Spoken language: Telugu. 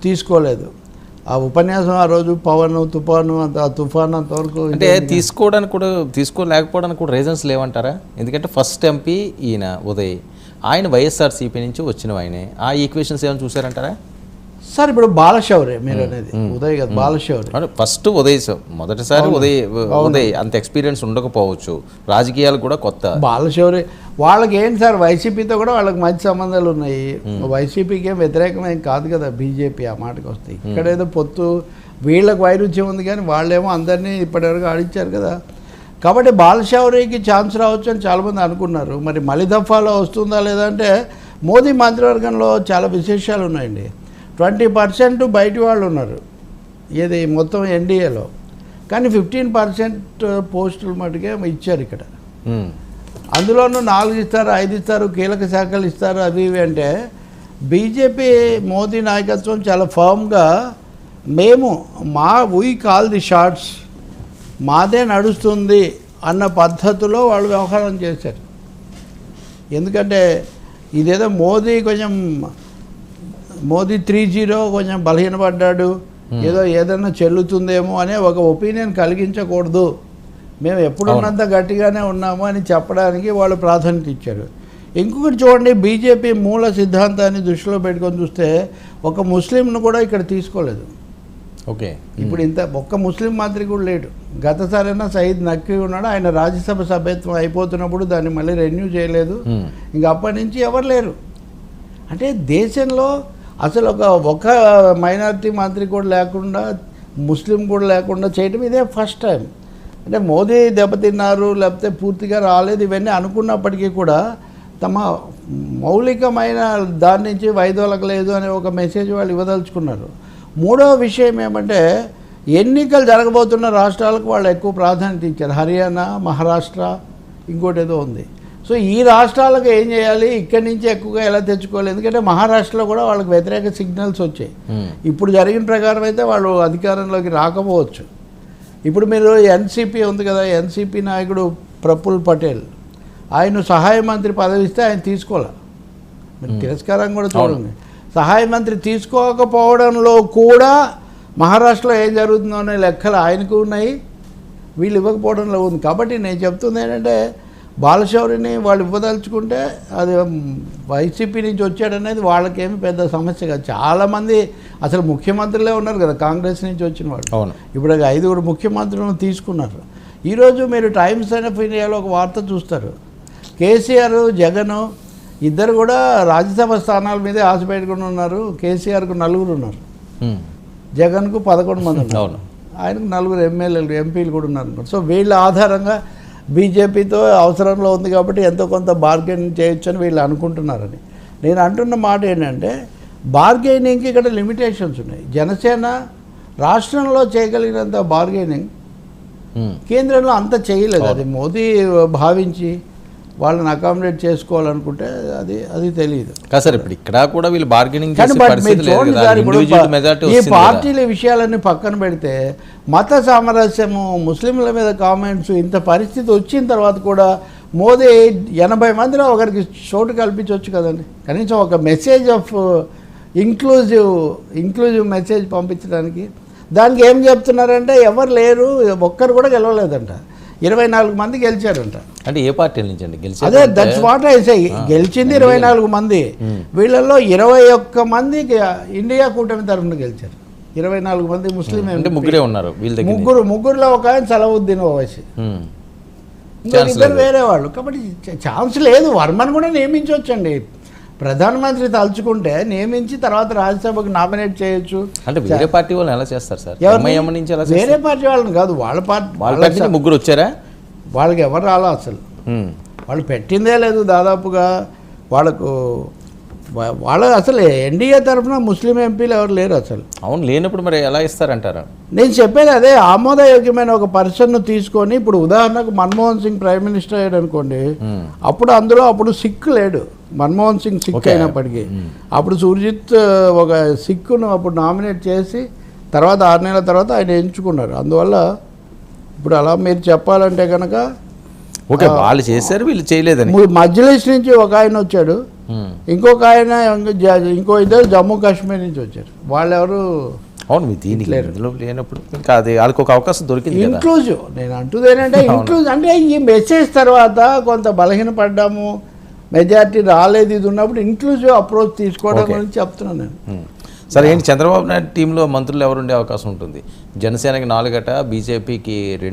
తీసుకోలేదు. ఆ ఉపన్యాసం ఆ రోజు పవన్ తుఫాను ఆ తుఫాను అంతవరకు అంటే తీసుకోలేకపోవడానికి కూడా రీజన్స్ లేవంటారా? ఎందుకంటే ఫస్ట్ ఎంపీ ఈయన ఉదయ్, ఆయన వైఎస్ఆర్సీపీ నుంచి వచ్చిన ఆయనే. ఆ ఈక్వేషన్స్ ఏమైనా చూసారంటారా? సార్ ఇప్పుడు బాలశౌర్య మీరు అనేది ఉదయ్ కదా, బాలశౌర్య ఫస్ట్ ఉదయ్ మొదటిసారి ఉదయ్ అంత ఎక్స్పీరియన్స్ ఉండకపోవచ్చు, రాజకీయాలు కూడా కొత్త. బాలశౌర్య వాళ్ళకి ఏంటి సార్, వైసీపీతో కూడా వాళ్ళకి మంచి సంబంధాలు ఉన్నాయి. వైసీపీకి ఏం వ్యతిరేకమేం కాదు కదా బీజేపీ, ఆ మాటకు వస్తాయి. ఇక్కడ ఏదో పొత్తు వీళ్ళకి వైరుధ్యం ఉంది, కానీ వాళ్ళేమో అందరినీ ఇప్పటివరకు ఆడించారు కదా. కాబట్టి బాలశౌర్యకి ఛాన్స్ రావచ్చు అని చాలామంది అనుకున్నారు. మరి మళ్ళీ దఫాలో వస్తుందా లేదా అంటే, మోదీ మంత్రివర్గంలో చాలా విశేషాలు ఉన్నాయండి. 20% బయటి వాళ్ళు ఉన్నారు ఏది మొత్తం ఎన్డీఏలో, కానీ 15% పోస్టులు మటుకే ఇచ్చారు ఇక్కడ. అందులోనూ 4 ఇస్తారు, 5 ఇస్తారు, కీలక శాఖలు ఇస్తారు, అవి ఇవి. అంటే బీజేపీ మోదీ నాయకత్వం చాలా ఫర్మ్గా వీ కాల్ ది షార్ట్స్, మాదే నడుస్తుంది అన్న పద్ధతిలో వాళ్ళు వ్యవహారం చేశారు. ఎందుకంటే ఇదేదో మోదీ 3-0 కొంచెం బలహీనపడ్డాడు, ఏదైనా చెల్లుతుందేమో అనే ఒక ఒపీనియన్ కలిగించకూడదు, మేము ఎప్పుడున్నంత గట్టిగానే ఉన్నాము అని చెప్పడానికి వాళ్ళు ప్రాధాన్యత ఇచ్చారు. ఇంకొకటి చూడండి, బీజేపీ మూల సిద్ధాంతాన్ని దృష్టిలో పెట్టుకొని చూస్తే ఒక ముస్లింను కూడా ఇక్కడ తీసుకోలేదు. ఓకే, ఇప్పుడు ఒక్క ముస్లిం మంత్రి కూడా లేడు. గతసారైనా సయీద్ నక్వీ ఉన్నాడు, ఆయన రాజ్యసభ సభ్యత్వం అయిపోతున్నప్పుడు దాన్ని మళ్ళీ రెన్యూ చేయలేదు. ఇంకా అప్పటి నుంచి ఎవరు లేరు. అంటే దేశంలో అసలు ఒక మైనారిటీ మంత్రి కూడా లేకుండా, ముస్లిం కూడా లేకుండా చేయడం ఇదే ఫస్ట్ టైం. అంటే మోదీ దెబ్బతిన్నారు లేకపోతే పూర్తిగా రాలేదు ఇవన్నీ అనుకున్నప్పటికీ కూడా తమ మౌలికమైన దాని నుంచి వైదొలగలేదు అనే ఒక మెసేజ్ వాళ్ళు ఇవ్వదలుచుకున్నారు. మూడవ విషయం ఏమంటే, ఎన్నికలు జరగబోతున్న రాష్ట్రాలకు వాళ్ళు ఎక్కువ ప్రాధాన్యత ఇచ్చారు. హర్యానా, మహారాష్ట్ర, ఇంకోటి ఏదో ఉంది. సో ఈ రాష్ట్రాలకు ఏం చేయాలి, ఇక్కడి నుంచి ఎక్కువగా ఎలా తెచ్చుకోవాలి. ఎందుకంటే మహారాష్ట్రలో కూడా వాళ్ళకి వ్యతిరేక సిగ్నల్స్ వచ్చాయి. ఇప్పుడు జరిగిన ప్రకారం అయితే వాళ్ళు అధికారంలోకి రాకపోవచ్చు. ఇప్పుడు మీరు ఎన్సీపీ ఉంది కదా, ఎన్సీపీ నాయకుడు ప్రఫుల్ పటేల్, ఆయన సహాయ మంత్రి పదవి ఇస్తే ఆయన తీసుకోవాలి. మీరు తిరస్కారం కూడా చూడండి. సహాయ మంత్రి తీసుకోకపోవడంలో కూడా మహారాష్ట్రలో ఏం జరుగుతుందో అనే లెక్కలు ఆయనకు ఉన్నాయి, వీళ్ళు ఇవ్వకపోవడంలో ఉంది. కాబట్టి నేను చెప్తుంది ఏంటంటే, బాలశౌరిని వాళ్ళు ఇవ్వదలుచుకుంటే అది వైసీపీ నుంచి వచ్చాడనేది వాళ్ళకేమి పెద్ద సమస్య కాదు. చాలామంది అసలు ముఖ్యమంత్రులే ఉన్నారు కదా కాంగ్రెస్ నుంచి వచ్చిన వాళ్ళు. ఇప్పుడు 5 ముఖ్యమంత్రులను తీసుకున్నారు. ఈరోజు మీరు టైమ్స్ ఆఫ్ ఇండియాలో ఒక వార్త చూస్తారు, కేసీఆర్, జగన్ ఇద్దరు కూడా రాజ్యసభ స్థానాల మీదే ఆశ పెట్టుకుని ఉన్నారు. కేసీఆర్కు 4 ఉన్నారు, జగన్కు 11 మంది ఉన్నారు, ఆయనకు 4 ఎమ్మెల్యేలు, ఎంపీలు కూడా ఉన్నారు. సో వీళ్ళ ఆధారంగా బీజేపీతో అవసరంలో ఉంది కాబట్టి ఎంతో కొంత బార్గెనింగ్ చేయొచ్చు అని వీళ్ళు అనుకుంటున్నారని. నేను అంటున్న మాట ఏంటంటే, బార్గెనింగ్కి ఇక్కడ లిమిటేషన్స్ ఉన్నాయి. జనసేన రాష్ట్రంలో చేయగలిగినంత బార్గెనింగ్ కేంద్రంలో అంత చేయలేదు. అది మోదీ భావించి వాళ్ళని అకామిడేట్ చేసుకోవాలనుకుంటే అది తెలియదు సార్. ఇప్పుడు ఇక్కడ కూడా వీళ్ళు బార్గెనింగ్ ఈ పార్టీల విషయాలన్నీ పక్కన పెడితే, మత సామరస్యము, ముస్లింల మీద కామెంట్స్, ఇంత పరిస్థితి వచ్చిన తర్వాత కూడా మోదీ 80 మందిలో ఒకరికి చోటు కల్పించవచ్చు కదండి. కనీసం ఒక మెసేజ్ ఆఫ్ ఇంక్లూజివ్ మెసేజ్ పంపించడానికి. దానికి ఏం చెప్తున్నారంటే, ఎవరు లేరు, ఒక్కరు కూడా గెలవలేదంట, 24 మంది గెలిచారంట. అంటే ఏ పార్టీ నుంచి అండి గెలిచారు? అదే దట్స్ వాట్ ఐ సే. గెలిచింది 24 మంది, వీళ్ళల్లో 21 మంది ఇండియా కూటమి తరఫున గెలిచారు. 24 మంది ముస్లిం, ముగ్గురే ఉన్నారు. ముగ్గురులో ఒక ఆయన సలవుద్దీన్ ఓవైసీ, ఇద్దరు వేరే వాళ్ళు. కాబట్టి ఛాన్స్ లేదు. వర్మను కూడా నియమించవచ్చండి, ప్రధానమంత్రి తలుచుకుంటే నియమించి తర్వాత రాజ్యసభకు నామినేట్ చేయొచ్చు. అంటే వేరే పార్టీ వాళ్ళని ఎలా చేస్తారు సార్? వేరే పార్టీ వాళ్ళని కాదు, వాళ్ళ పార్టీ ముగ్గురు వచ్చారా? వాళ్ళకి ఎవరు రాలా అసలు, వాళ్ళు పెట్టిందే లేదు దాదాపుగా. వాళ్ళ అసలు ఎన్డీఏ తరఫున ముస్లిం ఎంపీలు ఎవరు లేరు అసలు. అవును, లేనప్పుడు మరి ఎలా ఇస్తారంటారా? నేను చెప్పేది అదే, ఆమోదయోగ్యమైన ఒక పర్సన్ను తీసుకొని, ఇప్పుడు ఉదాహరణకు మన్మోహన్ సింగ్ ప్రైమ్ మినిస్టర్ అయ్యాడు అనుకోండి, అప్పుడు సిక్ లేడు, మన్మోహన్ సింగ్ సిక్ అయినప్పటికీ అప్పుడు సుర్జిత్ ఒక సిక్కును అప్పుడు నామినేట్ చేసి తర్వాత 6 నెలల తర్వాత ఆయన ఎంచుకున్నారు. అందువల్ల ఇప్పుడు అలా మీరు చెప్పాలంటే కనుక వాళ్ళు చేశారు, వీళ్ళు చేయలేదని. మజ్లిస్ నుంచి ఒక ఆయన వచ్చాడు, ఇంకొక ఆయన ఇంకో ఇద్దరు జమ్మూ కాశ్మీర్ నుంచి వచ్చారు. వాళ్ళెవరు అవును, మీ దీనికి ఇందులో లేనప్పుడు ఇంకా అది వాళ్ళకి ఒక అవకాశం దొరికింది కదా. ఇంక్లూజివ్ నేను అంటుంది ఏంటంటే ఇంక్లూజివ్ అంటే ఈ మెసేజ్ తర్వాత కొంత బలహీనపడ్డాము, మెజారిటీ రాలేదు, ఇది ఉన్నప్పుడు ఇంక్లూజివ్ అప్రోచ్ తీసుకోవడం గురించి చెప్తున్నాను నేను. సరే ఏంటి, చంద్రబాబు నాయుడు టీంలో మంత్రులు ఎవరు ఉండే అవకాశం ఉంటుంది? జనసేనకి 4 బీజేపీకి 2